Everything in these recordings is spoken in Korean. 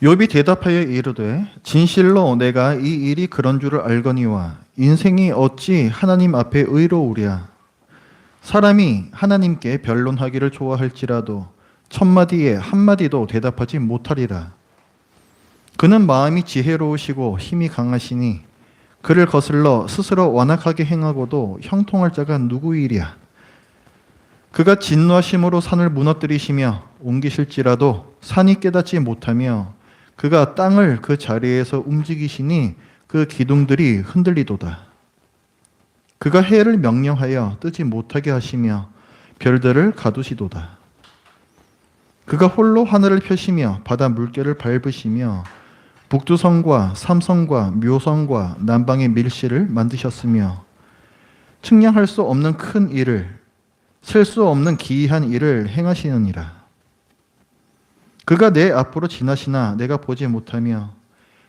욥이 대답하여 이르되 진실로 내가 이 일이 그런 줄을 알거니와 인생이 어찌 하나님 앞에 의로우랴. 사람이 하나님께 변론하기를 좋아할지라도 천마디에 한마디도 대답하지 못하리라. 그는 마음이 지혜로우시고 힘이 강하시니 그를 거슬러 스스로 완악하게 행하고도 형통할 자가 누구이랴. 그가 진노하심으로 산을 무너뜨리시며 옮기실지라도 산이 깨닫지 못하며 그가 땅을 그 자리에서 움직이시니 그 기둥들이 흔들리도다. 그가 해를 명령하여 뜨지 못하게 하시며 별들을 가두시도다. 그가 홀로 하늘을 펴시며 바다 물결을 밟으시며 북두성과 삼성과 묘성과 남방의 밀실을 만드셨으며 측량할 수 없는 큰 일을 셀 수 없는 기이한 일을 행하시느니라. 그가 내 앞으로 지나시나 내가 보지 못하며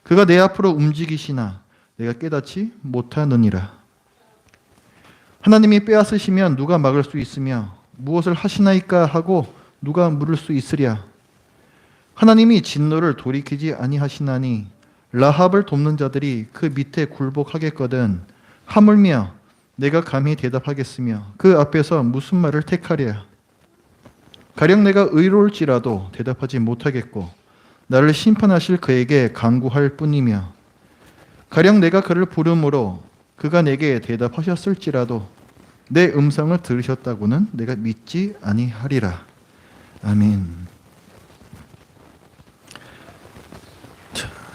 그가 내 앞으로 움직이시나 내가 깨닫지 못하느니라. 하나님이 빼앗으시면 누가 막을 수 있으며 무엇을 하시나이까 하고 누가 물을 수 있으랴. 하나님이 진노를 돌이키지 아니하시나니 라합을 돕는 자들이 그 밑에 굴복하겠거든 하물며 내가 감히 대답하겠으며 그 앞에서 무슨 말을 택하랴. 가령 내가 의로울지라도 대답하지 못하겠고 나를 심판하실 그에게 간구할 뿐이며 가령 내가 그를 부름으로 그가 내게 대답하셨을지라도 내 음성을 들으셨다고는 내가 믿지 아니하리라. 아멘.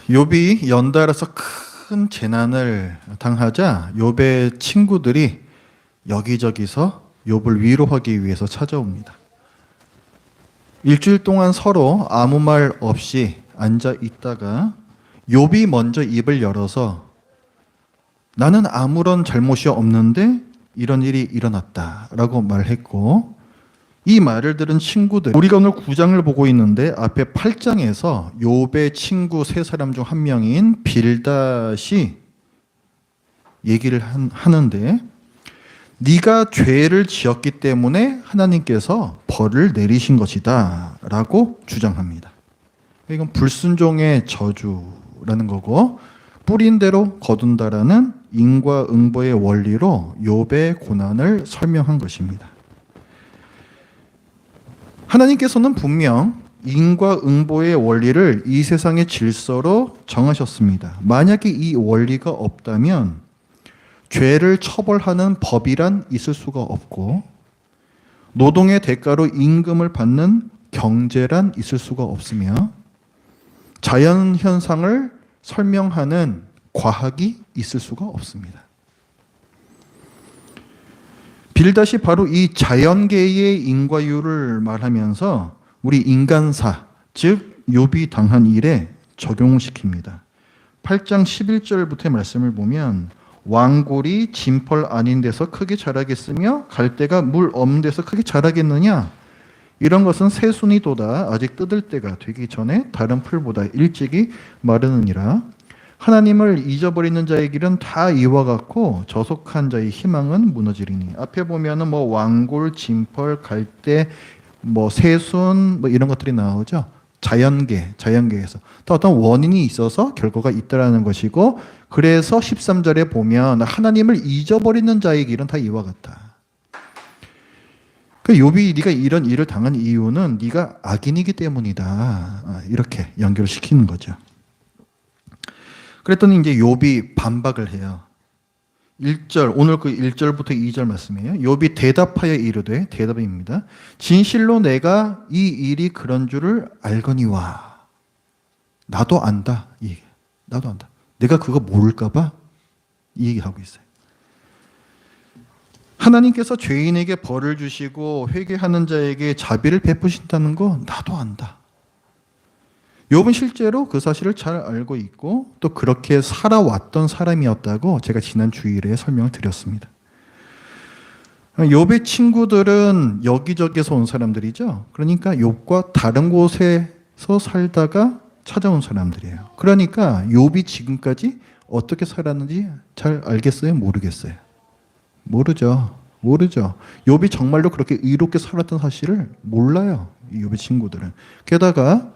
욥이 연달아서 큰 재난을 당하자 욥의 친구들이 여기저기서 욥을 위로하기 위해서 찾아옵니다. 일주일 동안 서로 아무 말 없이 앉아 있다가 욥이 먼저 입을 열어서 나는 아무런 잘못이 없는데 이런 일이 일어났다라고 말했고, 이 말을 들은 친구들, 우리가 오늘 9장을 보고 있는데 앞에 8장에서 욥의 친구 세 사람 중 한 명인 빌닷이 얘기를 하는데 네가 죄를 지었기 때문에 하나님께서 벌을 내리신 것이다 라고 주장합니다. 이건 불순종의 저주라는 거고 뿌린 대로 거둔다라는 인과응보의 원리로 욥의 고난을 설명한 것입니다. 하나님께서는 분명 인과응보의 원리를 이 세상의 질서로 정하셨습니다. 만약에 이 원리가 없다면 죄를 처벌하는 법이란 있을 수가 없고 노동의 대가로 임금을 받는 경제란 있을 수가 없으며 자연현상을 설명하는 과학이 있을 수가 없습니다. 빌닷이 바로 이 자연계의 인과율을 말하면서 우리 인간사, 즉 욥이 당한 일에 적용시킵니다. 8장 11절부터의 말씀을 보면 왕골이 진펄 아닌 데서 크게 자라겠으며 갈대가 물 없는 데서 크게 자라겠느냐? 이런 것은 새순이도다 아직 뜯을 때가 되기 전에 다른 풀보다 일찍이 마르느니라. 하나님을 잊어버리는 자의 길은 다 이와 같고 저속한 자의 희망은 무너지리니. 앞에 보면은 왕골, 진펄, 갈대, 새순 이런 것들이 나오죠. 자연계에서 또 어떤 원인이 있어서 결과가 있다라는 것이고, 그래서 13절에 보면 하나님을 잊어버리는 자의 길은 다 이와 같다. 그 욥이 네가 이런 일을 당한 이유는 네가 악인이기 때문이다. 이렇게 연결시키는 거죠. 그랬더니 이제 욥이 반박을 해요. 1절, 오늘 그 1절부터 2절 말씀이에요. 욥이 대답하여 이르되, 대답입니다. 진실로 내가 이 일이 그런 줄을 알거니와. 나도 안다. 나도 안다. 내가 그거 모를까봐 이 얘기하고 있어요. 하나님께서 죄인에게 벌을 주시고 회개하는 자에게 자비를 베푸신다는 거 나도 안다. 욥은 실제로 그 사실을 잘 알고 있고 또 그렇게 살아왔던 사람이었다고 제가 지난 주일에 설명을 드렸습니다. 욥의 친구들은 여기저기서 온 사람들이죠. 그러니까 욥과 다른 곳에서 살다가 찾아온 사람들이에요. 그러니까 욥이 지금까지 어떻게 살았는지 잘 알겠어요? 모르겠어요? 모르죠. 욥이 정말로 그렇게 의롭게 살았던 사실을 몰라요. 이 욥의 친구들은. 게다가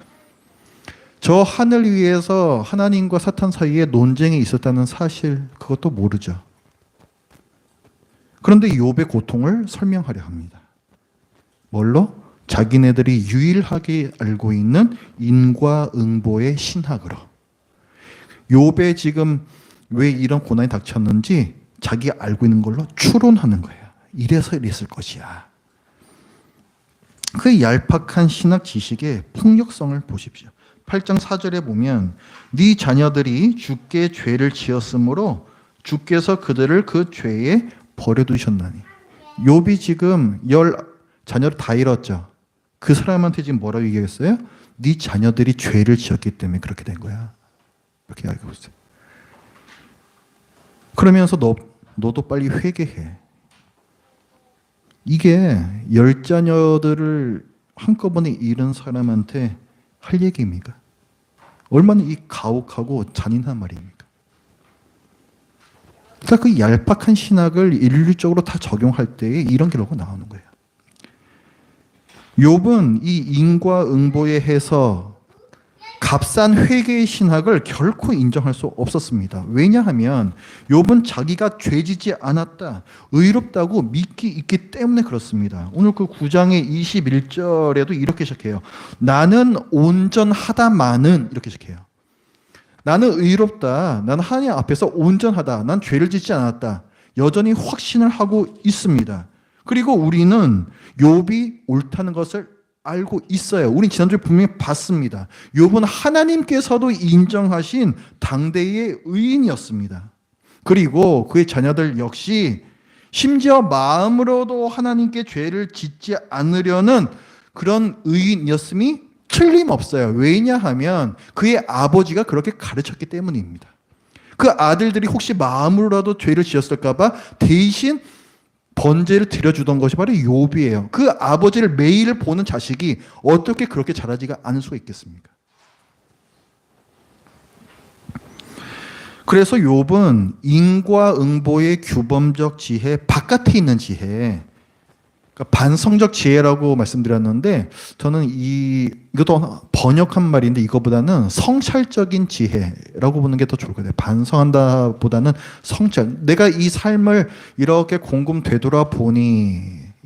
저 하늘 위에서 하나님과 사탄 사이에 논쟁이 있었다는 사실, 그것도 모르죠. 그런데 욥의 고통을 설명하려 합니다. 뭘로? 자기네들이 유일하게 알고 있는 인과응보의 신학으로. 욥의 지금 왜 이런 고난이 닥쳤는지 자기가 알고 있는 걸로 추론하는 거예요. 이래서 이랬을 것이야. 그 얄팍한 신학 지식의 폭력성을 보십시오. 8장 4절에 보면 네 자녀들이 주께 죄를 지었으므로 주께서 그들을 그 죄에 버려두셨나니. 욥이 지금 10 자녀를 다 잃었죠. 그 사람한테 지금 뭐라고 얘기했어요? 네 자녀들이 죄를 지었기 때문에 그렇게 된 거야. 이렇게 알고 있어요. 그러면서 너도 빨리 회개해. 이게 10자녀들을 한꺼번에 잃은 사람한테 할 얘기입니까? 얼마나 이 가혹하고 잔인한 말입니까? 그러니까 그 얄팍한 신학을 인류적으로 다 적용할 때에 이런 결과가 나오는 거예요. 욥은 이 인과응보에 해서 값싼 회개의 신학을 결코 인정할 수 없었습니다. 왜냐하면 욥은 자기가 죄지지 않았다, 의롭다고 믿기 있기 때문에 그렇습니다. 오늘 그 9장의 21절에도 이렇게 시작해요. 나는 온전하다마는, 이렇게 시작해요. 나는 의롭다, 나는 하나님 앞에서 온전하다, 난 죄를 짓지 않았다, 여전히 확신을 하고 있습니다. 그리고 우리는 욥이 옳다는 것을 알고 있어요. 우린 지난주에 분명히 봤습니다. 욥은 하나님께서도 인정하신 당대의 의인이었습니다. 그리고 그의 자녀들 역시 심지어 마음으로도 하나님께 죄를 짓지 않으려는 그런 의인이었음이 틀림없어요. 왜냐하면 그의 아버지가 그렇게 가르쳤기 때문입니다. 그 아들들이 혹시 마음으로라도 죄를 지었을까 봐 대신 번제를 드려주던 것이 바로 욥이에요. 그 아버지를 매일 보는 자식이 어떻게 그렇게 잘하지가 않을 수가 있겠습니까? 그래서 욥은 인과응보의 규범적 지혜 바깥에 있는 지혜, 그러니까 반성적 지혜라고 말씀드렸는데, 저는 이것도 번역한 말인데 이거보다는 성찰적인 지혜라고 보는 게 더 좋을 것 같아요. 반성한다 보다는 성찰. 내가 이 삶을 이렇게 곰곰 되돌아보니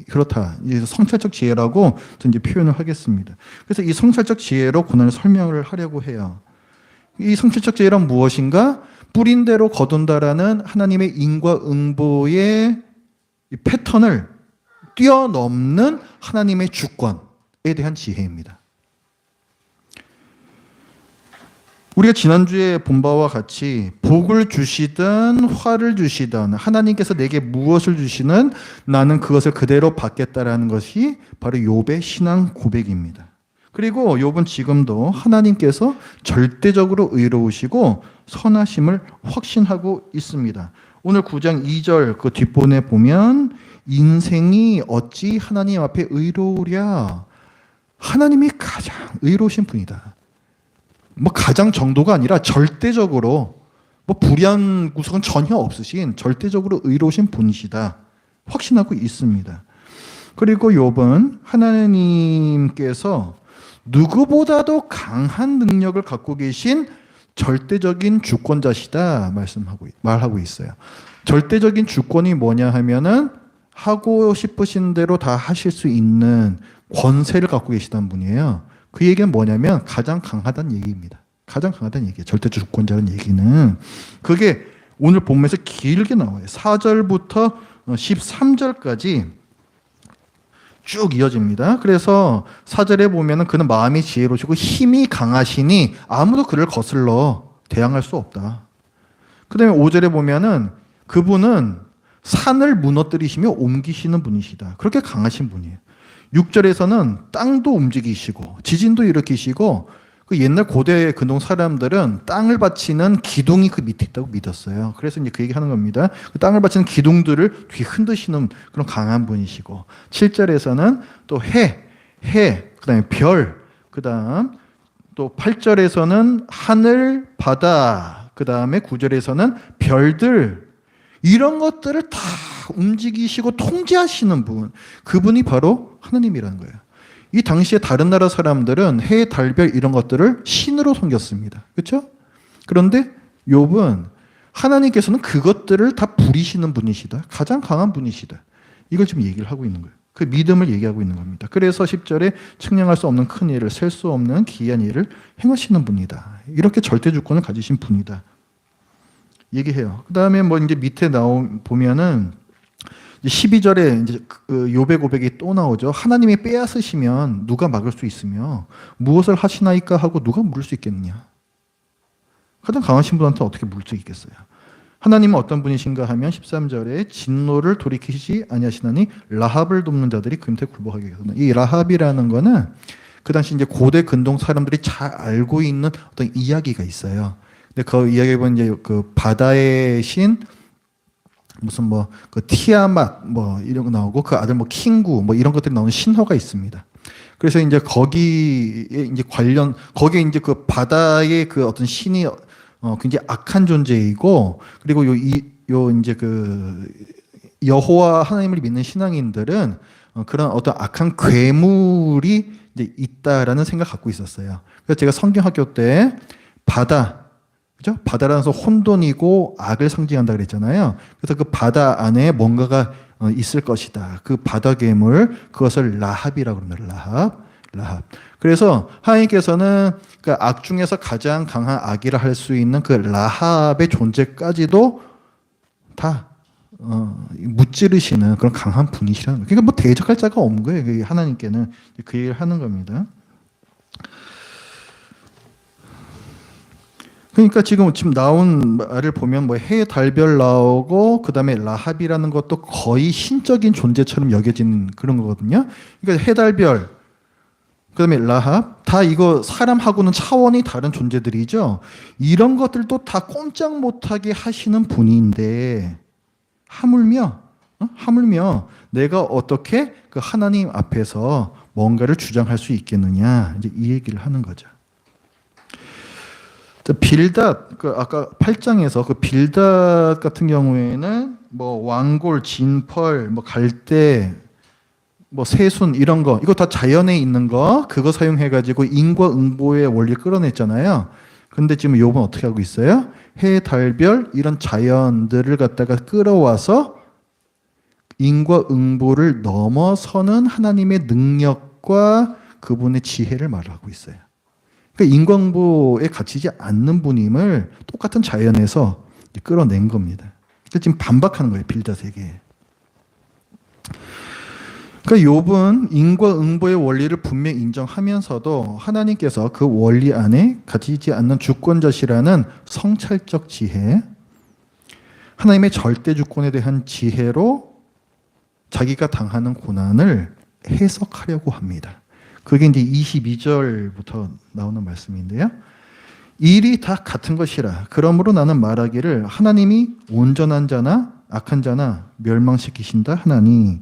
그렇다. 성찰적 지혜라고 저는 이제 표현을 하겠습니다. 그래서 이 성찰적 지혜로 고난을 설명을 하려고 해요. 이 성찰적 지혜란 무엇인가? 뿌린 대로 거둔다라는 하나님의 인과응보의 이 패턴을 뛰어넘는 하나님의 주권에 대한 지혜입니다. 우리가 지난주에 본 바와 같이 복을 주시든 화를 주시든 하나님께서 내게 무엇을 주시는 나는 그것을 그대로 받겠다라는 것이 바로 욥의 신앙 고백입니다. 그리고 욥은 지금도 하나님께서 절대적으로 의로우시고 선하심을 확신하고 있습니다. 오늘 9장 2절 그 뒷본에 보면 인생이 어찌 하나님 앞에 의로우랴. 하나님이 가장 의로우신 분이다. 뭐 가장 정도가 아니라 절대적으로 뭐 불의한 구석은 전혀 없으신 절대적으로 의로우신 분이시다. 확신하고 있습니다. 그리고 욥은 하나님께서 누구보다도 강한 능력을 갖고 계신 절대적인 주권자시다 말하고 있어요. 절대적인 주권이 뭐냐 하면은 하고 싶으신 대로 다 하실 수 있는 권세를 갖고 계시다는 분이에요. 그 얘기는 뭐냐면 가장 강하다는 얘기입니다. 가장 강하다는 얘기예요. 절대적 주권자라는 얘기는. 그게 오늘 본문에서 길게 나와요. 4절부터 13절까지 쭉 이어집니다. 그래서 4절에 보면은 그는 마음이 지혜로우시고 힘이 강하시니 아무도 그를 거슬러 대항할 수 없다. 그 다음에 5절에 보면은 그분은 산을 무너뜨리시며 옮기시는 분이시다. 그렇게 강하신 분이에요. 6절에서는 땅도 움직이시고 지진도 일으키시고 그 옛날 고대 근동 사람들은 땅을 받치는 기둥이 그 밑에 있다고 믿었어요. 그래서 이제 그 얘기 하는 겁니다. 그 땅을 받치는 기둥들을 뒤 흔드시는 그런 강한 분이시고 7절에서는 또 그다음에 별, 그다음 또 8절에서는 하늘, 바다, 그다음에 9절에서는 별들 이런 것들을 다 움직이시고 통제하시는 분, 그분이 바로 하나님이라는 거예요. 이 당시에 다른 나라 사람들은 해, 달, 별 이런 것들을 신으로 섬겼습니다. 그렇죠? 그런데 욥은 하나님께서는 그것들을 다 부리시는 분이시다. 가장 강한 분이시다. 이걸 지금 얘기를 하고 있는 거예요. 그 믿음을 얘기하고 있는 겁니다. 그래서 10절에 측량할 수 없는 큰 일을, 셀 수 없는 기이한 일을 행하시는 분이다. 이렇게 절대 주권을 가지신 분이다. 얘기해요. 그 다음에 뭐 이제 밑에 보면은 12절에 이제 그 욥의 고백이 또 나오죠. 하나님이 빼앗으시면 누가 막을 수 있으며 무엇을 하시나이까 하고 누가 물을 수 있겠느냐. 가장 강하신 분한테 어떻게 물을 수 있겠어요. 하나님은 어떤 분이신가 하면 13절에 진노를 돌이키시지 아니하시나니 라합을 돕는 자들이 그 밑에 굴복하게 하거든요. 이 라합이라는 거는 그 당시 이제 고대 근동 사람들이 잘 알고 있는 어떤 이야기가 있어요. 근데 그 이야기에 보면 이제 그 바다의 신 무슨 뭐 그 티아맛 뭐 이런 거 나오고 그 아들 뭐 킹구 뭐 이런 것들이 나오는 신화가 있습니다. 그래서 이제 거기에 이제 거기에 이제 그 바다의 그 어떤 신이 굉장히 악한 존재이고 그리고 요 이제 그 여호와 하나님을 믿는 신앙인들은 그런 어떤 악한 괴물이 이제 있다라는 생각 갖고 있었어요. 그래서 제가 성경학교 때 바다, 그죠? 바다라는 것은 혼돈이고 악을 상징한다 그랬잖아요. 그래서 그 바다 안에 뭔가가 있을 것이다. 그 바다 괴물, 그것을 라합이라고 합니다. 라합. 그래서 하나님께서는 그 악 중에서 가장 강한 악이라 할 수 있는 그 라합의 존재까지도 다 무찌르시는 그런 강한 분이시라는 거예요. 그러니까 뭐 대적할 자가 없는 거예요. 하나님께는 그 얘기를 하는 겁니다. 그러니까 지금 나온 말을 보면 뭐 해, 달, 별 나오고 그 다음에 라합이라는 것도 거의 신적인 존재처럼 여겨지는 그런 거거든요. 그러니까 해, 달, 별, 그 다음에 라합, 다 이거 사람하고는 차원이 다른 존재들이죠. 이런 것들도 다 꼼짝 못하게 하시는 분인데 하물며 내가 어떻게 그 하나님 앞에서 뭔가를 주장할 수 있겠느냐, 이제 이 얘기를 하는 거죠. 빌닷, 그 아까 8장에서 그 빌닷 같은 경우에는 뭐 왕골, 진펄, 뭐 갈대, 뭐 새순 이런 거, 이거 다 자연에 있는 거, 그거 사용해가지고 인과응보의 원리를 끌어냈잖아요. 근데 지금 욥은 어떻게 하고 있어요? 해, 달, 별 이런 자연들을 갖다가 끌어와서 인과응보를 넘어서는 하나님의 능력과 그분의 지혜를 말하고 있어요. 그러니까 인과응보에 갇히지 않는 분임을 똑같은 자연에서 끌어낸 겁니다. 지금 반박하는 거예요, 빌닷에게. 그러니까 욥은 인과응보의 원리를 분명히 인정하면서도 하나님께서 그 원리 안에 갇히지 않는 주권자시라는 성찰적 지혜, 하나님의 절대 주권에 대한 지혜로 자기가 당하는 고난을 해석하려고 합니다. 그게 이제 22절부터 나오는 말씀인데요. 일이 다 같은 것이라. 그러므로 나는 말하기를 하나님이 온전한 자나 악한 자나 멸망시키신다 하나니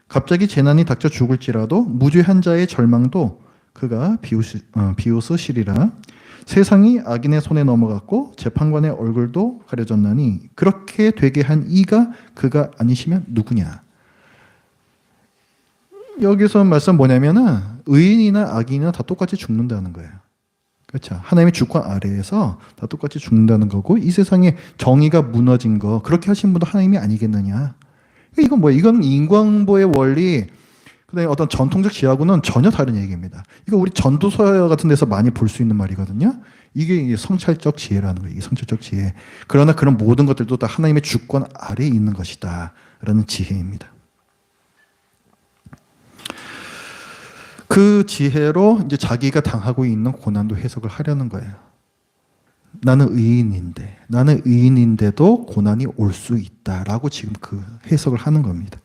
갑자기 재난이 닥쳐 죽을지라도 무죄한 자의 절망도 그가 비웃으시리라. 세상이 악인의 손에 넘어갔고 재판관의 얼굴도 가려졌나니 그렇게 되게 한 이가 그가 아니시면 누구냐. 여기서 말씀 뭐냐면은 의인이나 악인이나 다 똑같이 죽는다는 거예요. 그렇죠. 하나님의 주권 아래에서 다 똑같이 죽는다는 거고 이 세상에 정의가 무너진 거 그렇게 하신 분도 하나님이 아니겠느냐. 이건 뭐예요? 이건 인과응보의 원리, 그다음에 어떤 전통적 지하고는 전혀 다른 얘기입니다. 이거 우리 전도서 같은 데서 많이 볼 수 있는 말이거든요. 이게 성찰적 지혜라는 거예요. 성찰적 지혜. 그러나 그런 모든 것들도 다 하나님의 주권 아래에 있는 것이다라는 지혜입니다. 그 지혜로 이제 자기가 당하고 있는 고난도 해석을 하려는 거예요. 나는 의인인데도 고난이 올 수 있다라고 지금 그 해석을 하는 겁니다.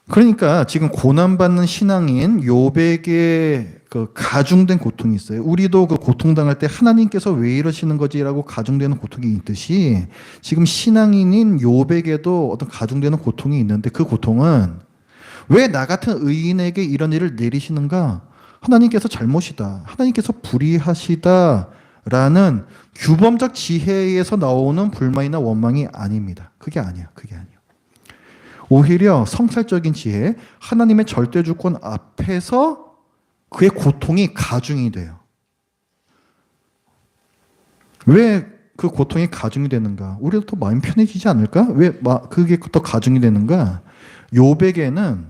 그러니까 지금 고난받는 신앙인 욥에게 그 가중된 고통이 있어요. 우리도 그 고통당할 때 하나님께서 왜 이러시는 거지라고 가중되는 고통이 있듯이 지금 신앙인인 욥에게도 어떤 가중되는 고통이 있는데 그 고통은 왜 나 같은 의인에게 이런 일을 내리시는가? 하나님께서 잘못이다. 하나님께서 불의하시다. 라는 규범적 지혜에서 나오는 불만이나 원망이 아닙니다. 그게 아니야. 오히려 성찰적인 지혜, 하나님의 절대 주권 앞에서 그의 고통이 가중이 돼요. 왜 그 고통이 가중이 되는가? 우리도 더 마음 편해지지 않을까? 왜 그게 더 가중이 되는가? 욥에게는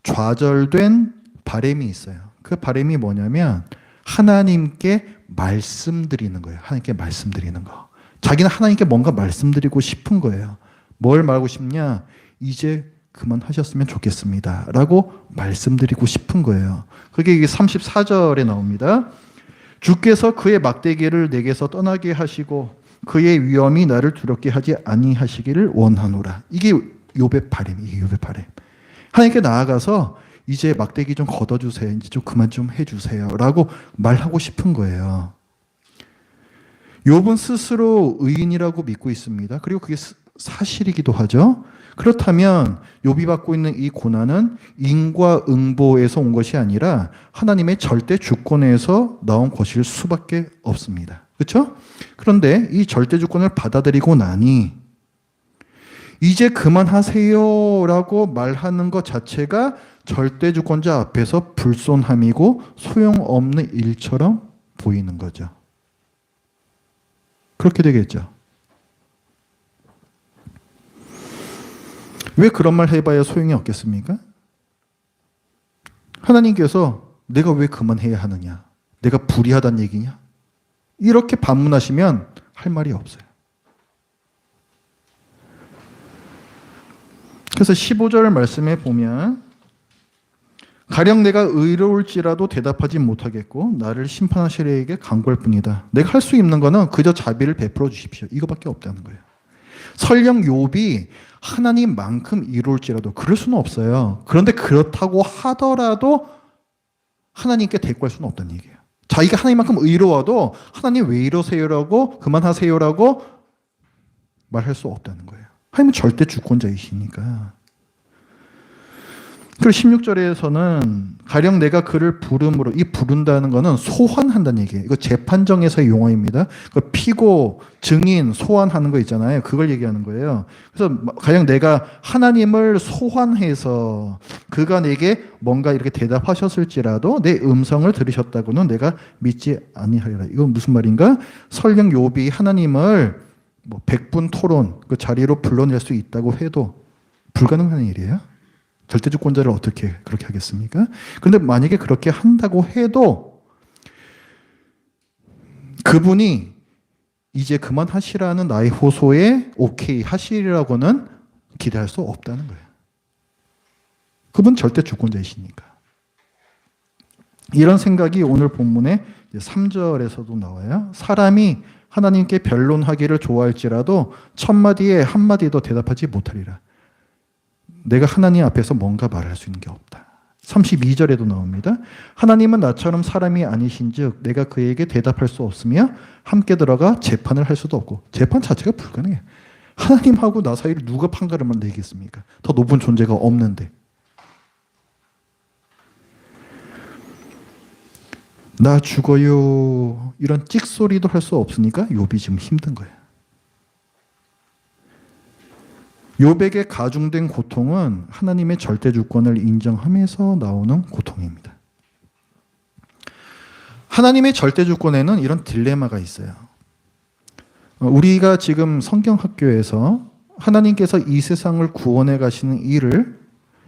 좌절된 바람이 있어요. 그 바람이 뭐냐면 하나님께 말씀드리는 거예요. 하나님께 말씀드리는 거. 자기는 하나님께 뭔가 말씀드리고 싶은 거예요. 뭘 말하고 싶냐? 이제 그만하셨으면 좋겠습니다. 라고 말씀드리고 싶은 거예요. 그게 이게 34절에 나옵니다. 주께서 그의 막대기를 내게서 떠나게 하시고 그의 위엄이 나를 두렵게 하지 아니하시기를 원하노라. 이게 욥의 바람이에요. 이게 욥의 바람. 하나님께 나아가서 이제 막대기 좀 걷어주세요. 이제 좀 그만 좀 해주세요. 라고 말하고 싶은 거예요. 욥은 스스로 의인이라고 믿고 있습니다. 그리고 그게 사실이기도 하죠. 그렇다면 욥이 받고 있는 이 고난은 인과응보에서 온 것이 아니라 하나님의 절대 주권에서 나온 것일 수밖에 없습니다. 그렇죠? 그런데 이 절대 주권을 받아들이고 나니 이제 그만하세요라고 말하는 것 자체가 절대 주권자 앞에서 불손함이고 소용없는 일처럼 보이는 거죠. 그렇게 되겠죠. 왜 그런 말 해봐야 소용이 없겠습니까? 하나님께서 내가 왜 그만해야 하느냐? 내가 불의하다는 얘기냐? 이렇게 반문하시면 할 말이 없어요. 그래서 15절 말씀에 보면 가령 내가 의로울지라도 대답하지 못하겠고 나를 심판하시려 에게 간구할 뿐이다. 내가 할 수 있는 거는 그저 자비를 베풀어 주십시오. 이거밖에 없다는 거예요. 설령 욥이 하나님만큼 이로울지라도 그럴 수는 없어요. 그런데 그렇다고 하더라도 하나님께 대꾸할 수는 없다는 얘기예요. 자기가 하나님만큼 의로워도 하나님 왜 이러세요라고 그만하세요라고 말할 수 없다는 거예요. 하나님은 절대 주권자이시니까. 그리고 16절에서는 가령 내가 그를 부름으로, 이 부른다는 거는 소환한다는 얘기예요. 이거 재판정에서의 용어입니다. 그 피고, 증인, 소환하는 거 있잖아요. 그걸 얘기하는 거예요. 그래서 가령 내가 하나님을 소환해서 그가 내게 뭔가 이렇게 대답하셨을지라도 내 음성을 들으셨다고는 내가 믿지 아니하리라. 이건 무슨 말인가? 설령 욥이 하나님을 100분 토론 그 자리로 불러낼 수 있다고 해도 불가능한 일이에요. 절대주권자를 어떻게 그렇게 하겠습니까? 그런데 만약에 그렇게 한다고 해도 그분이 이제 그만하시라는 나의 호소에 오케이 하시리라고는 기대할 수 없다는 거예요. 그분 절대주권자이시니까. 이런 생각이 오늘 본문의 3절에서도 나와요. 사람이 하나님께 변론하기를 좋아할지라도 1000마디에 한마디도 대답하지 못하리라. 내가 하나님 앞에서 뭔가 말할 수 있는 게 없다. 32절에도 나옵니다. 하나님은 나처럼 사람이 아니신즉 내가 그에게 대답할 수 없으며 함께 들어가 재판을 할 수도 없고. 재판 자체가 불가능해. 하나님하고 나 사이를 누가 판가름을 내겠습니까? 더 높은 존재가 없는데. 나 죽어요. 이런 찍소리도 할 수 없으니까 욥이 지금 힘든 거예요. 욥에게 가중된 고통은 하나님의 절대 주권을 인정하면서 나오는 고통입니다. 하나님의 절대 주권에는 이런 딜레마가 있어요. 우리가 지금 성경학교에서 하나님께서 이 세상을 구원해 가시는 일을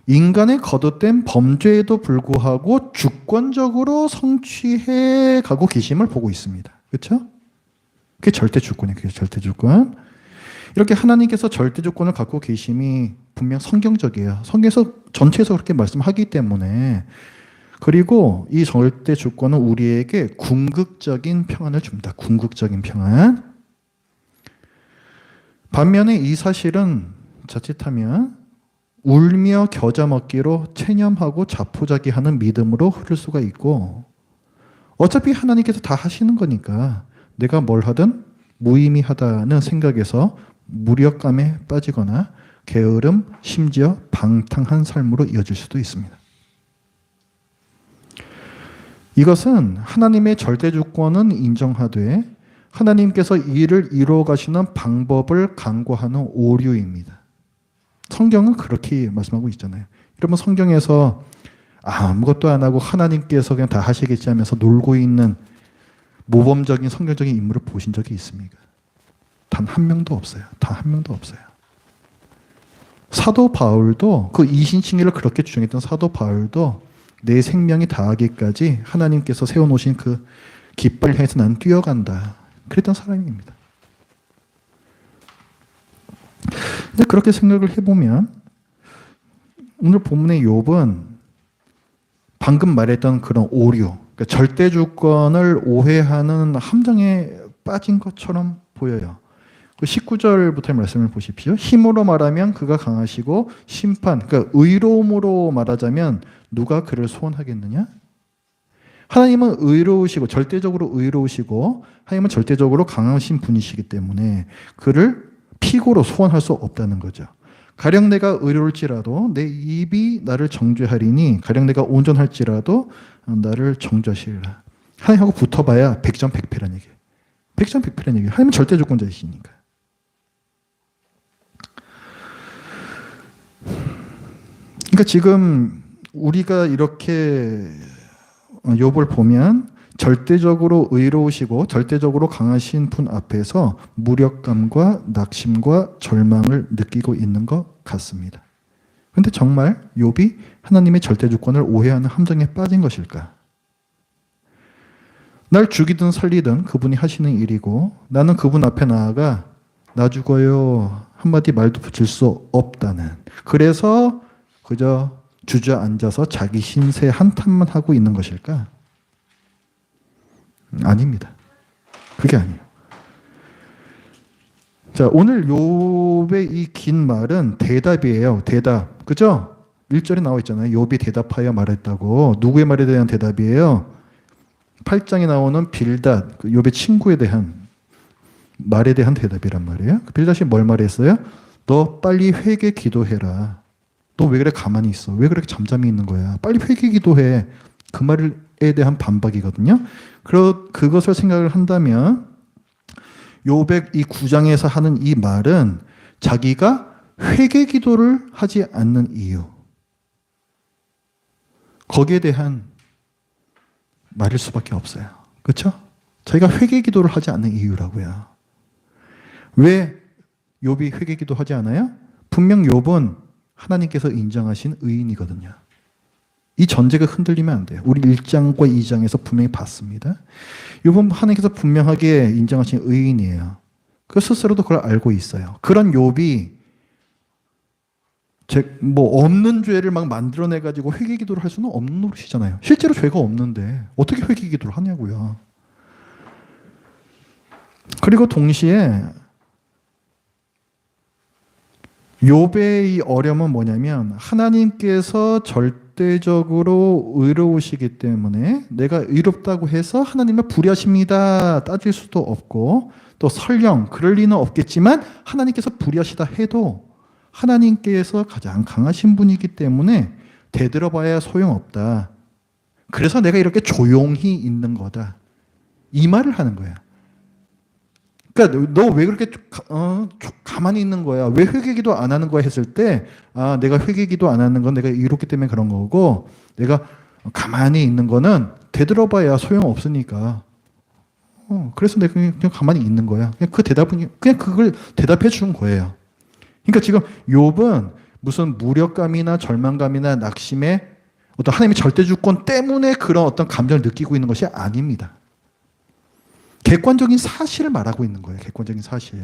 인간의 거듭된 범죄에도 불구하고 주권적으로 성취해 가고 계심을 보고 있습니다. 그렇죠? 그게 절대 주권이에요. 그게 절대 주권. 이렇게 하나님께서 절대 주권을 갖고 계심이 분명 성경적이에요. 성경에서 전체에서 그렇게 말씀하기 때문에. 그리고 이 절대 주권은 우리에게 궁극적인 평안을 줍니다. 궁극적인 평안. 반면에 이 사실은 자칫하면 울며 겨자 먹기로 체념하고 자포자기하는 믿음으로 흐를 수가 있고, 어차피 하나님께서 다 하시는 거니까 내가 뭘 하든 무의미하다는 생각에서 무력감에 빠지거나 게으름, 심지어 방탕한 삶으로 이어질 수도 있습니다. 이것은 하나님의 절대 주권은 인정하되 하나님께서 일을 이루어 가시는 방법을 간과하는 오류입니다. 성경은 그렇게 말씀하고 있잖아요. 여러분 성경에서 아무것도 안 하고 하나님께서 그냥 다 하시겠지 하면서 놀고 있는 모범적인 성경적인 인물을 보신 적이 있습니까? 단 한 명도 없어요. 단 한 명도 없어요. 사도 바울도 그 이신칭의를 그렇게 주장했던 사도 바울도 내 생명이 다하기까지 하나님께서 세워놓으신 그 깃발을 향해서 난 뛰어간다. 그랬던 사람입니다. 근데 그렇게 생각을 해보면 오늘 본문의 욥은 방금 말했던 그런 오류, 그러니까 절대 주권을 오해하는 함정에 빠진 것처럼 보여요. 19절부터의 말씀을 보십시오. 힘으로 말하면 그가 강하시고 심판, 그러니까 의로움으로 말하자면 누가 그를 소원하겠느냐? 하나님은 의로우시고 절대적으로 의로우시고 하나님은 절대적으로 강하신 분이시기 때문에 그를 피고로 소원할 수 없다는 거죠. 가령 내가 의로울지라도 내 입이 나를 정죄하리니 가령 내가 온전할지라도 나를 정죄하시리라. 하나님하고 붙어봐야 백전백패라는 얘기예요. 백전백패라는 얘기예요. 하나님은 절대주권자이시니까. 그러니까 지금 우리가 이렇게 욥을 보면 절대적으로 의로우시고 절대적으로 강하신 분 앞에서 무력감과 낙심과 절망을 느끼고 있는 것 같습니다. 그런데 정말 욥이 하나님의 절대주권을 오해하는 함정에 빠진 것일까? 날 죽이든 살리든 그분이 하시는 일이고 나는 그분 앞에 나아가 나 죽어요 한마디 말도 붙일 수 없다는, 그래서 그저 주저앉아서 자기 신세 한탄만 하고 있는 것일까? 아닙니다. 그게 아니에요. 자, 오늘 욥의 이 긴 말은 대답이에요. 대답. 그죠? 1절에 나와 있잖아요. 욥이 대답하여 말했다고. 누구의 말에 대한 대답이에요? 8장에 나오는 빌닷, 그 욥의 친구에 대한 말에 대한 대답이란 말이에요. 빌닷이 뭘 말했어요? 너 빨리 회개 기도해라. 너 왜 그래 가만히 있어? 왜 그렇게 잠잠히 있는 거야? 빨리 회개 기도해. 그 말에 대한 반박이거든요. 그것을 생각을 한다면 욥의 이 9장에서 하는 이 말은 자기가 회개 기도를 하지 않는 이유, 거기에 대한 말일 수밖에 없어요. 그렇죠? 자기가 회개 기도를 하지 않는 이유라고요. 왜 욥이 회개 기도하지 않아요? 분명 욥은 하나님께서 인정하신 의인이거든요. 이 전제가 흔들리면 안 돼요. 우리 1장과 2장에서 분명히 봤습니다. 욥은 하나님께서 분명하게 인정하신 의인이에요. 그 스스로도 그걸 알고 있어요. 그런 욥이 없는 죄를 막 만들어내가지고 회개기도를 할 수는 없는 노릇이잖아요. 실제로 죄가 없는데 어떻게 회개기도를 하냐고요. 그리고 동시에 욥의 이 어려움은 뭐냐면 하나님께서 절대적으로 의로우시기 때문에 내가 의롭다고 해서 하나님을 불의하십니다 따질 수도 없고, 또 설령 그럴 리는 없겠지만 하나님께서 불의하시다 해도 하나님께서 가장 강하신 분이기 때문에 대들어봐야 소용없다. 그래서 내가 이렇게 조용히 있는 거다. 이 말을 하는 거야. 그러니까 너 왜 그렇게 가만히 있는 거야? 왜 회개기도 안 하는 거야? 했을 때 내가 회개기도 안 하는 건 내가 이렇기 때문에 그런 거고, 내가 가만히 있는 거는 되돌아봐야 소용없으니까 그래서 내가 그냥 가만히 있는 거야. 그냥 그 대답은 그냥 그걸 대답해 주는 거예요. 그러니까 지금 욥은 무슨 무력감이나 절망감이나 낙심에 어떤 하나님의 절대주권 때문에 그런 어떤 감정을 느끼고 있는 것이 아닙니다. 객관적인 사실을 말하고 있는 거예요. 객관적인 사실.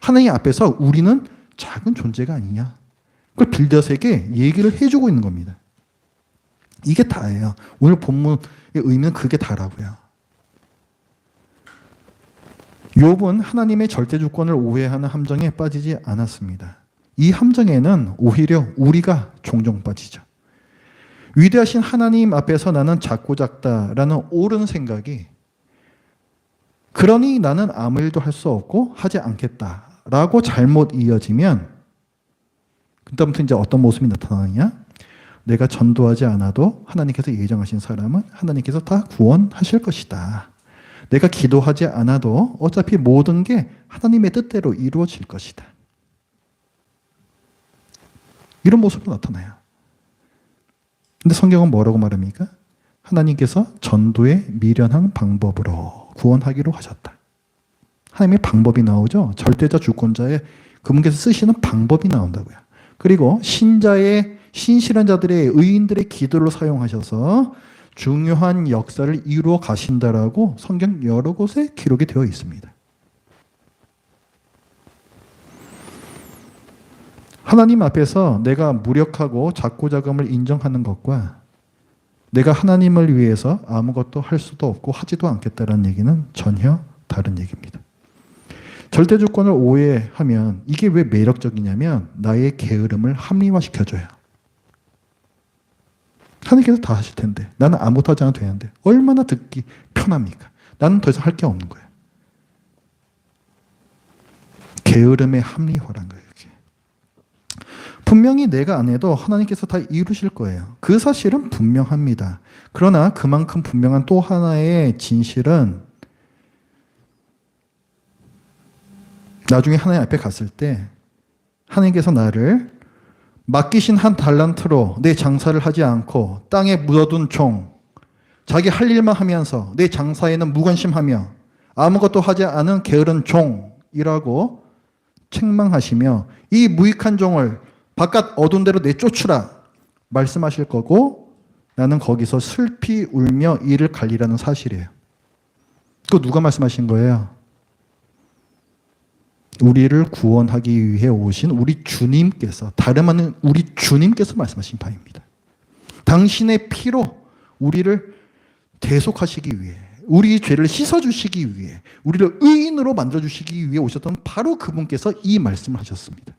하나님 앞에서 우리는 작은 존재가 아니냐. 그걸 빌닷에게 얘기를 해주고 있는 겁니다. 이게 다예요. 오늘 본문의 의미는 그게 다라고요. 욥은 하나님의 절대주권을 오해하는 함정에 빠지지 않았습니다. 이 함정에는 오히려 우리가 종종 빠지죠. 위대하신 하나님 앞에서 나는 작고 작다라는 옳은 생각이, 그러니 나는 아무 일도 할 수 없고 하지 않겠다라고 잘못 이어지면 그다음부터 이제 어떤 모습이 나타나느냐? 내가 전도하지 않아도 하나님께서 예정하신 사람은 하나님께서 다 구원하실 것이다. 내가 기도하지 않아도 어차피 모든 게 하나님의 뜻대로 이루어질 것이다. 이런 모습으로 나타나요. 근데 성경은 뭐라고 말합니까? 하나님께서 전도에 미련한 방법으로 구원하기로 하셨다. 하나님의 방법이 나오죠. 절대자 주권자의 그분께서 쓰시는 방법이 나온다고요. 그리고 신자의 신실한 자들의 의인들의 기도를 사용하셔서 중요한 역사를 이루어 가신다라고 성경 여러 곳에 기록이 되어 있습니다. 하나님 앞에서 내가 무력하고 작고자금을 인정하는 것과 내가 하나님을 위해서 아무것도 할 수도 없고 하지도 않겠다는 얘기는 전혀 다른 얘기입니다. 절대주권을 오해하면 이게 왜 매력적이냐면 나의 게으름을 합리화시켜줘요. 하나님께서 다 하실 텐데 나는 아무것도 하지 않아도 되는데 얼마나 듣기 편합니까? 나는 더 이상 할 게 없는 거예요. 게으름의 합리화란 거예요. 이게. 분명히 내가 안 해도 하나님께서 다 이루실 거예요. 그 사실은 분명합니다. 그러나 그만큼 분명한 또 하나의 진실은 나중에 하나님 앞에 갔을 때 하나님께서 나를 맡기신 한 달란트로 내 장사를 하지 않고 땅에 묻어둔 종, 자기 할 일만 하면서 내 장사에는 무관심하며 아무것도 하지 않은 게으른 종이라고 책망하시며 이 무익한 종을 바깥 어두운 데로 내쫓으라 말씀하실 거고 나는 거기서 슬피 울며 이를 갈리라는 사실이에요. 그거 누가 말씀하신 거예요? 우리를 구원하기 위해 오신 우리 주님께서, 다름 아닌 우리 주님께서 말씀하신 바입니다. 당신의 피로 우리를 대속하시기 위해, 우리 죄를 씻어주시기 위해, 우리를 의인으로 만들어주시기 위해 오셨던 바로 그분께서 이 말씀을 하셨습니다.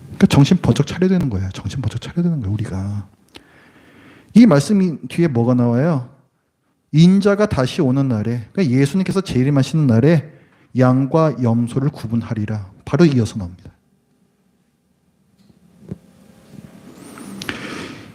그러니까 정신 번쩍 차려야 되는 거예요. 정신 번쩍 차려야 되는 거예요, 우리가. 이 말씀 뒤에 뭐가 나와요? 인자가 다시 오는 날에, 그러니까 예수님께서 재림하시는 날에 양과 염소를 구분하리라. 바로 이어서 나옵니다.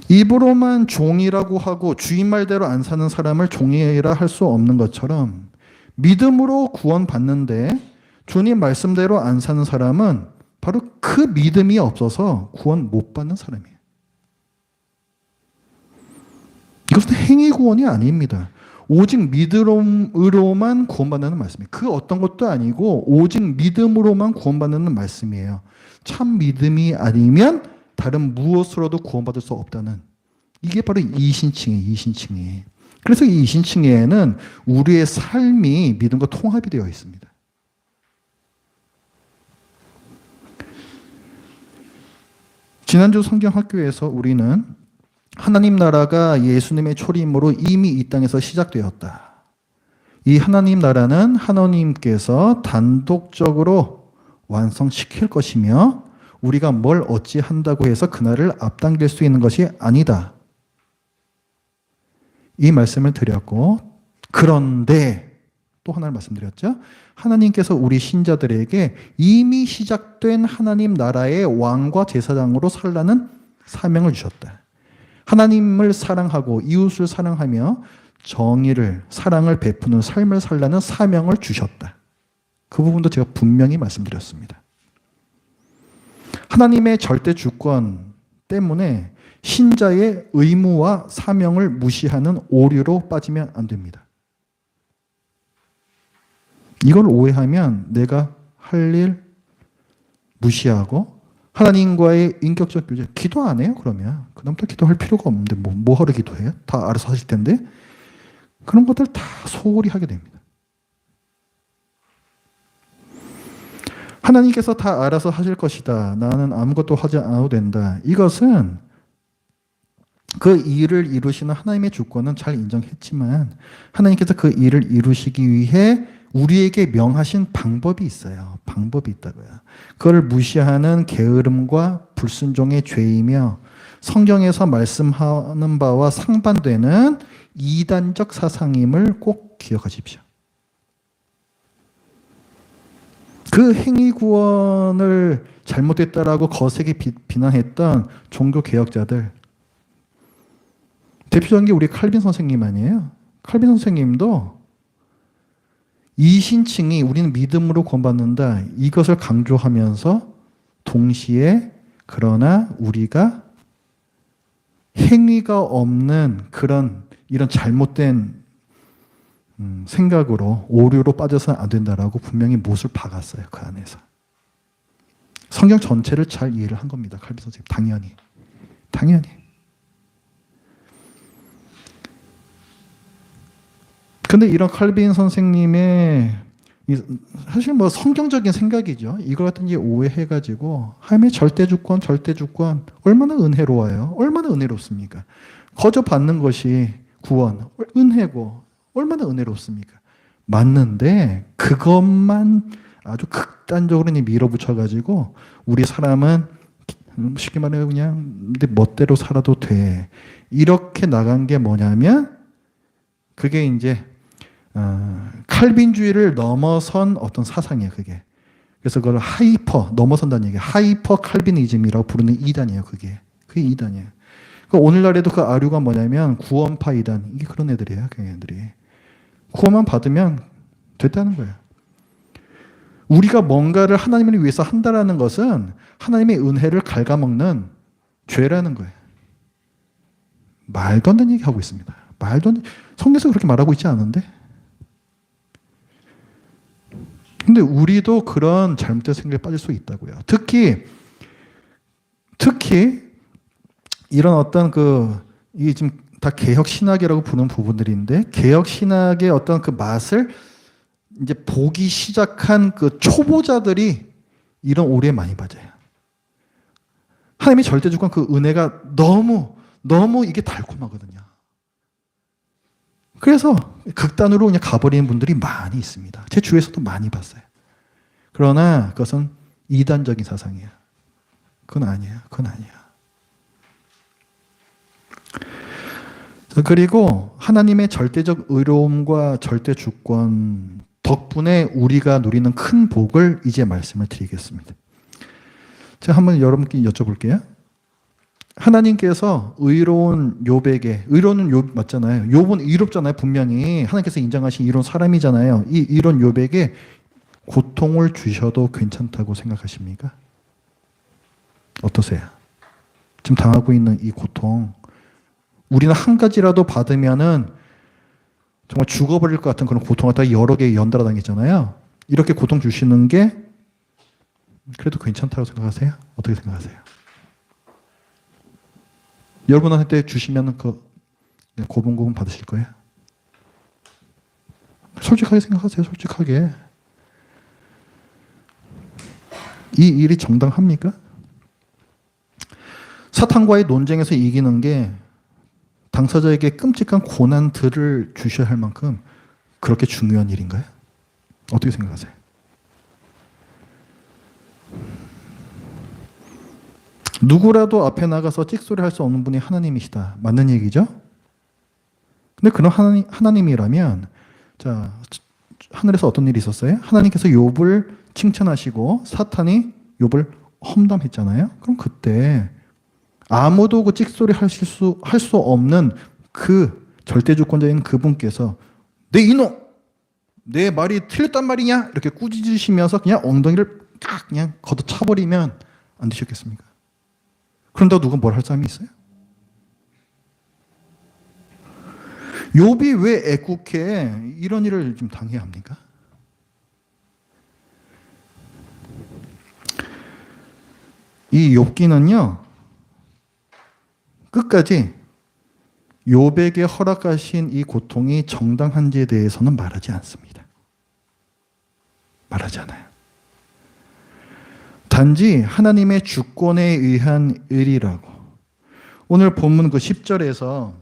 입으로만 종이라고 하고 주인 말대로 안 사는 사람을 종이라 할 수 없는 것처럼 믿음으로 구원받는데 주님 말씀대로 안 사는 사람은 바로 그 믿음이 없어서 구원 못 받는 사람이에요. 이것은 행위 구원이 아닙니다. 오직 믿음으로만 구원받는 말씀이에요. 그 어떤 것도 아니고 오직 믿음으로만 구원받는 말씀이에요. 참 믿음이 아니면 다른 무엇으로도 구원받을 수 없다는, 이게 바로 이신칭이에요. 이신칭이. 그래서 이 이신칭에는 우리의 삶이 믿음과 통합이 되어 있습니다. 지난주 성경학교에서 우리는 하나님 나라가 예수님의 초림으로 이미 이 땅에서 시작되었다. 이 하나님 나라는 하나님께서 단독적으로 완성시킬 것이며 우리가 뭘 어찌 한다고 해서 그날을 앞당길 수 있는 것이 아니다. 이 말씀을 드렸고, 그런데 또 하나를 말씀드렸죠. 하나님께서 우리 신자들에게 이미 시작된 하나님 나라의 왕과 제사장으로 살라는 사명을 주셨다. 하나님을 사랑하고 이웃을 사랑하며 정의를, 사랑을 베푸는 삶을 살라는 사명을 주셨다. 그 부분도 제가 분명히 말씀드렸습니다. 하나님의 절대 주권 때문에 신자의 의무와 사명을 무시하는 오류로 빠지면 안 됩니다. 이걸 오해하면 내가 할 일 무시하고 하나님과의 인격적 교제, 기도 안 해요, 그러면. 그다음부터 기도할 필요가 없는데, 뭐 하러 기도해요? 다 알아서 하실 텐데. 그런 것들 다 소홀히 하게 됩니다. 하나님께서 다 알아서 하실 것이다. 나는 아무것도 하지 않아도 된다. 이것은 그 일을 이루시는 하나님의 주권은 잘 인정했지만 하나님께서 그 일을 이루시기 위해 우리에게 명하신 방법이 있어요. 방법이 있다고요. 그걸 무시하는 게으름과 불순종의 죄이며 성경에서 말씀하는 바와 상반되는 이단적 사상임을 꼭 기억하십시오. 그 행위 구원을 잘못됐다라고 거세게 비난했던 종교 개혁자들, 대표적인 게 우리 칼빈 선생님 아니에요? 칼빈 선생님도 이신칭이 우리는 믿음으로 구원받는다, 이것을 강조하면서 동시에 그러나 우리가 행위가 없는 이런 잘못된 생각으로 오류로 빠져서는 안 된다라고 분명히 못을 박았어요. 그 안에서. 성경 전체를 잘 이해를 한 겁니다. 칼빈 선생님. 당연히. 근데 이런 칼빈 선생님의 사실 뭐 성경적인 생각이죠. 이걸 갖다 오해해가지고 하나님의 절대주권 얼마나 은혜로워요. 얼마나 은혜롭습니까? 거저 받는 것이 구원, 은혜고 얼마나 은혜롭습니까? 맞는데 그것만 아주 극단적으로 밀어붙여가지고 우리 사람은 쉽게 말해 그냥 내 멋대로 살아도 돼. 이렇게 나간 게 뭐냐면 그게 이제 칼빈주의를 넘어선 어떤 사상이에요, 그게. 그래서 그걸 넘어선다는 얘기예요. 하이퍼 칼빈이즘이라고 부르는 이단이에요, 그게. 그게 이단이에요. 그러니까 오늘날에도 그 아류가 뭐냐면 구원파 이단. 이게 그런 애들이에요, 그 애들이. 구원만 받으면 됐다는 거예요. 우리가 뭔가를 하나님을 위해서 한다라는 것은 하나님의 은혜를 갉아먹는 죄라는 거예요. 말도 안 되는 얘기 하고 있습니다. 성경에서 그렇게 말하고 있지 않은데? 근데 우리도 그런 잘못된 생각에 빠질 수 있다고요. 특히 이런 어떤 이게 지금 다 개혁 신학이라고 부르는 부분들인데 개혁 신학의 어떤 그 맛을 이제 보기 시작한 그 초보자들이 이런 오류에 많이 빠져요. 하나님의 절대주권 그 은혜가 너무 이게 달콤하거든요. 그래서 극단으로 그냥 가버리는 분들이 많이 있습니다. 제 주위에서도 많이 봤어요. 그러나 그것은 이단적인 사상이에요. 그건 아니에요. 그리고 하나님의 절대적 의로움과 절대 주권 덕분에 우리가 누리는 큰 복을 이제 말씀을 드리겠습니다. 제가 한번 여러분께 여쭤볼게요. 하나님께서 의로운 욥 맞잖아요. 욥은 의롭잖아요. 분명히 하나님께서 인정하신 이런 사람이잖아요. 이런 욥에게 고통을 주셔도 괜찮다고 생각하십니까? 어떠세요? 지금 당하고 있는 이 고통, 우리는 한 가지라도 받으면은 정말 죽어버릴 것 같은 그런 고통을 다 여러 개 연달아 당했잖아요. 이렇게 고통 주시는 게 그래도 괜찮다고 생각하세요? 어떻게 생각하세요? 여러분한테 주시면 고분고분 받으실 거예요? 솔직하게 생각하세요. 솔직하게. 이 일이 정당합니까? 사탄과의 논쟁에서 이기는 게 당사자에게 끔찍한 고난들을 주셔야 할 만큼 그렇게 중요한 일인가요? 어떻게 생각하세요? 누구라도 앞에 나가서 찍소리 할 수 없는 분이 하나님이시다. 맞는 얘기죠? 근데 그런 하나님이라면, 자, 하늘에서 어떤 일이 있었어요? 하나님께서 욥을 칭찬하시고 사탄이 욥을 험담했잖아요? 그럼 그때 아무도 그 찍소리 할 수 없는 그 절대주권자인 그분께서 내 이놈! 내 말이 틀렸단 말이냐? 이렇게 꾸짖으시면서 그냥 엉덩이를 딱 그냥 걷어차버리면 안 되셨겠습니까? 그런다고 누가 뭘 할 사람이 있어요? 욥이 왜 애국해 이런 일을 좀 당해야 합니까? 이 욥기는요 끝까지 욥에게 허락하신 이 고통이 정당한지에 대해서는 말하지 않습니다. 말하지 않아요. 단지 하나님의 주권에 의한 일이라고. 오늘 본문 그 10절에서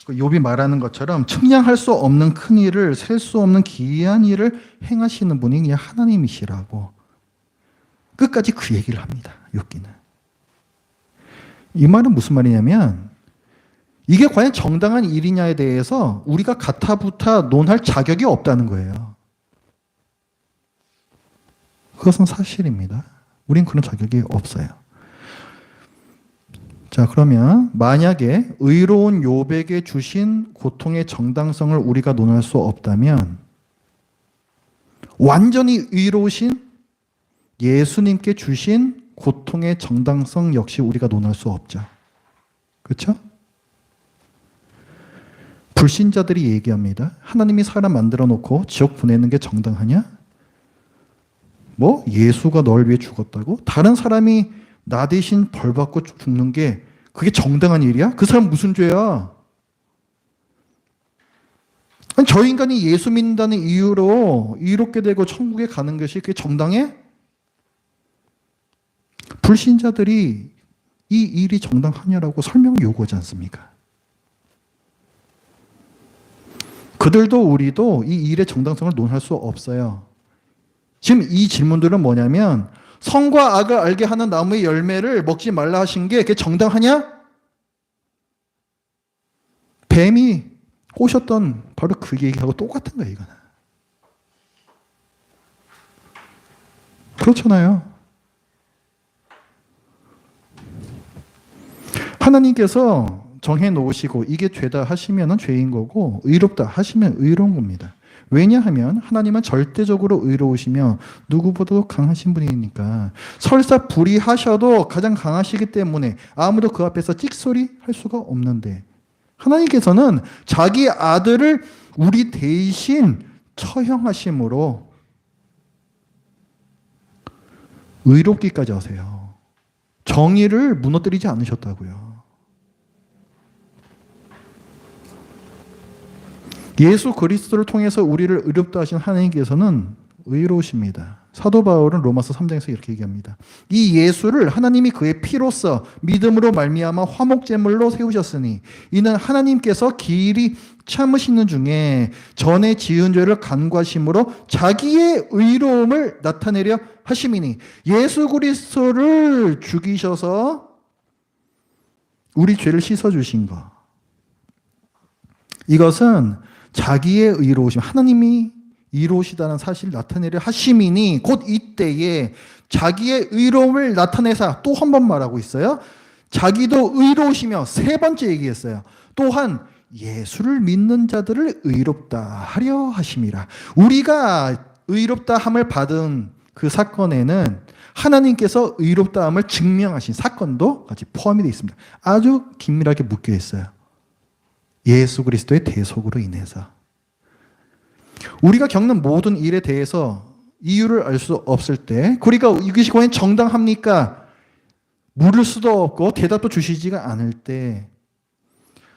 그 욥이 말하는 것처럼 측량할 수 없는 큰 일을 셀 수 없는 기이한 일을 행하시는 분이 그냥 하나님이시라고 끝까지 그 얘기를 합니다. 욥기는. 이 말은 무슨 말이냐면 이게 과연 정당한 일이냐에 대해서 우리가 가타부타 논할 자격이 없다는 거예요. 그것은 사실입니다. 우린 그런 자격이 없어요. 자, 그러면 만약에 의로운 욥에게 주신 고통의 정당성을 우리가 논할 수 없다면 완전히 의로우신 예수님께 주신 고통의 정당성 역시 우리가 논할 수 없죠. 그렇죠? 불신자들이 얘기합니다. 하나님이 사람 만들어 놓고 지옥 보내는 게 정당하냐? 뭐 예수가 널 위해 죽었다고? 다른 사람이 나 대신 벌 받고 죽는 게 그게 정당한 일이야? 그 사람 무슨 죄야? 아니, 저 인간이 예수 믿는다는 이유로 이롭게 되고 천국에 가는 것이 그게 정당해? 불신자들이 이 일이 정당하냐라고 설명을 요구하지 않습니까? 그들도 우리도 이 일의 정당성을 논할 수 없어요. 지금 이 질문들은 뭐냐면 선과 악을 알게 하는 나무의 열매를 먹지 말라 하신 게 그게 정당하냐? 뱀이 꼬셨던 바로 그 얘기하고 똑같은 거예요, 이거는. 그렇잖아요. 하나님께서 정해 놓으시고 이게 죄다 하시면 죄인 거고 의롭다 하시면 의로운 겁니다. 왜냐하면 하나님은 절대적으로 의로우시며 누구보다도 강하신 분이니까 설사 불의하셔도 가장 강하시기 때문에 아무도 그 앞에서 찍소리 할 수가 없는데 하나님께서는 자기 아들을 우리 대신 처형하심으로 의롭기까지 하세요. 정의를 무너뜨리지 않으셨다고요. 예수 그리스도를 통해서 우리를 의롭다 하신 하나님께서는 의로우십니다. 사도 바울은 로마서 3장에서 이렇게 얘기합니다. 이 예수를 하나님이 그의 피로써 믿음으로 말미암아 화목제물로 세우셨으니 이는 하나님께서 길이 참으시는 중에 전에 지은 죄를 간과하심으로 자기의 의로움을 나타내려 하심이니 예수 그리스도를 죽이셔서 우리 죄를 씻어주신 것. 이것은 자기의 의로우심, 하나님이 이로우시다는 사실을 나타내려 하심이니 곧 이때에 자기의 의로움을 나타내사 또 한 번 말하고 있어요. 자기도 의로우시며 세 번째 얘기했어요. 또한 예수를 믿는 자들을 의롭다 하려 하심이라. 우리가 의롭다 함을 받은 그 사건에는 하나님께서 의롭다 함을 증명하신 사건도 같이 포함이 되어 있습니다. 아주 긴밀하게 묶여 있어요. 예수 그리스도의 대속으로 인해서. 우리가 겪는 모든 일에 대해서 이유를 알 수 없을 때 우리가 이것이 과연 정당합니까? 물을 수도 없고 대답도 주시지가 않을 때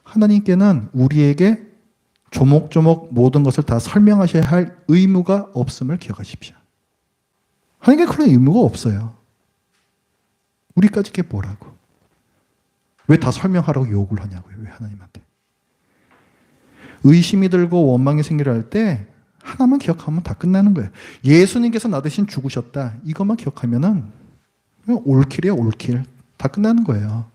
하나님께는 우리에게 조목조목 모든 것을 다 설명하셔야 할 의무가 없음을 기억하십시오. 하나님께 그런 의무가 없어요. 우리까지 그게 뭐라고? 왜 다 설명하라고 요구를 하냐고요? 왜 하나님한테? 의심이 들고 원망이 생기려 할 때 하나만 기억하면 다 끝나는 거예요. 예수님께서 나 대신 죽으셨다. 이것만 기억하면은 올킬이에요, 올킬. 다 끝나는 거예요.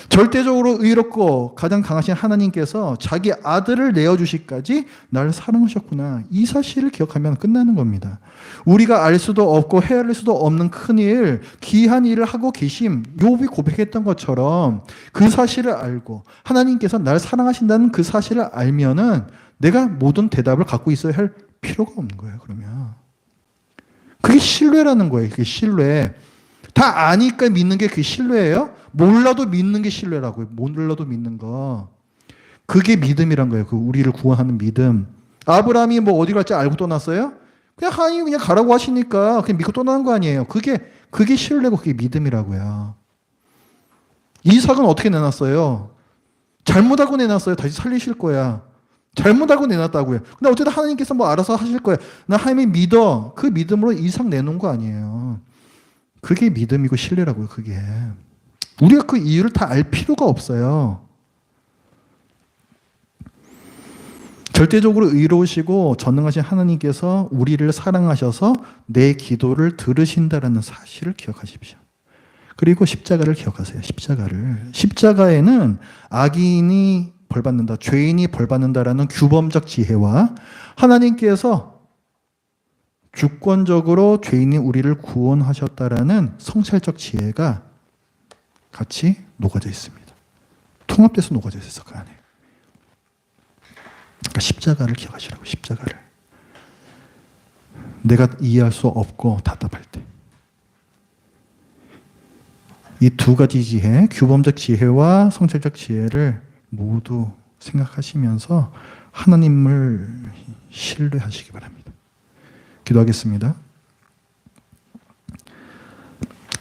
절대적으로 의롭고 가장 강하신 하나님께서 자기 아들을 내어주시기까지 나를 사랑하셨구나. 이 사실을 기억하면 끝나는 겁니다. 우리가 알 수도 없고 헤아릴 수도 없는 큰일, 귀한 일을 하고 계심, 욥이 고백했던 것처럼 그 사실을 알고 하나님께서 나를 사랑하신다는 그 사실을 알면은 내가 모든 대답을 갖고 있어야 할 필요가 없는 거예요. 그러면 그게 신뢰라는 거예요. 그게 신뢰. 다 아니까 믿는 게 그게 신뢰예요? 몰라도 믿는 게 신뢰라고요. 몰라도 믿는 거. 그게 믿음이란 거예요. 그 우리를 구원하는 믿음. 아브라함이 뭐 어디 갈지 알고 떠났어요? 그냥 하나님이 그냥 가라고 하시니까 그냥 믿고 떠나는 거 아니에요. 그게 신뢰고 그게 믿음이라고요. 이삭은 어떻게 내놨어요? 잘못하고 내놨어요. 다시 살리실 거야. 잘못하고 내놨다고요. 근데 어쨌든 하나님께서 뭐 알아서 하실 거예요. 나 하나님이 믿어. 그 믿음으로 이삭 내놓은 거 아니에요. 그게 믿음이고 신뢰라고요. 그게. 우리가 그 이유를 다 알 필요가 없어요. 절대적으로 의로우시고 전능하신 하나님께서 우리를 사랑하셔서 내 기도를 들으신다라는 사실을 기억하십시오. 그리고 십자가를 기억하세요. 십자가에는 악인이 벌받는다, 죄인이 벌받는다라는 규범적 지혜와 하나님께서 주권적으로 죄인인 우리를 구원하셨다라는 성찰적 지혜가 같이 녹아져 있습니다. 통합돼서 녹아져 있어서 그 안에. 그러니까 십자가를 기억하시라고, 십자가를. 내가 이해할 수 없고 답답할 때. 이 두 가지 지혜, 규범적 지혜와 성찰적 지혜를 모두 생각하시면서 하나님을 신뢰하시기 바랍니다. 기도하겠습니다.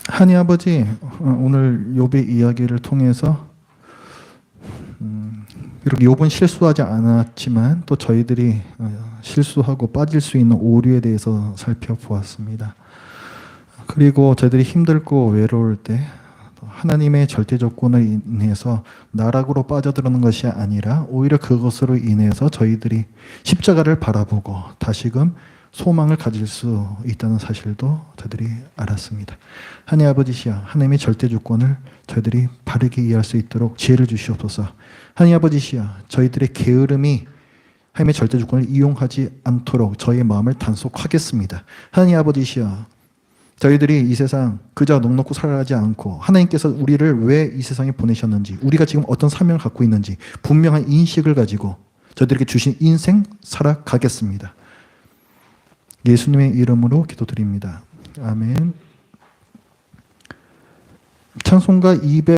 하나님 아버지, 오늘 욥의 이야기를 통해서 이렇게 욥은 실수하지 않았지만 또 저희들이 실수하고 빠질 수 있는 오류에 대해서 살펴보았습니다. 그리고 저희들이 힘들고 외로울 때 하나님의 절대 조건을 인해서 나락으로 빠져들어는 것이 아니라 오히려 그것으로 인해서 저희들이 십자가를 바라보고 다시금 소망을 가질 수 있다는 사실도 저희들이 알았습니다. 하나님 아버지시여, 하나님의 절대 주권을 저희들이 바르게 이해할 수 있도록 지혜를 주시옵소서. 하나님 아버지시여, 저희들의 게으름이 하나님의 절대 주권을 이용하지 않도록 저희의 마음을 단속하겠습니다. 하나님 아버지시여, 저희들이 이 세상 그저 넉넉고 살아가지 않고 하나님께서 우리를 왜 이 세상에 보내셨는지, 우리가 지금 어떤 사명을 갖고 있는지 분명한 인식을 가지고 저희들에게 주신 인생 살아가겠습니다. 예수님의 이름으로 기도드립니다. 아멘. 찬송가 200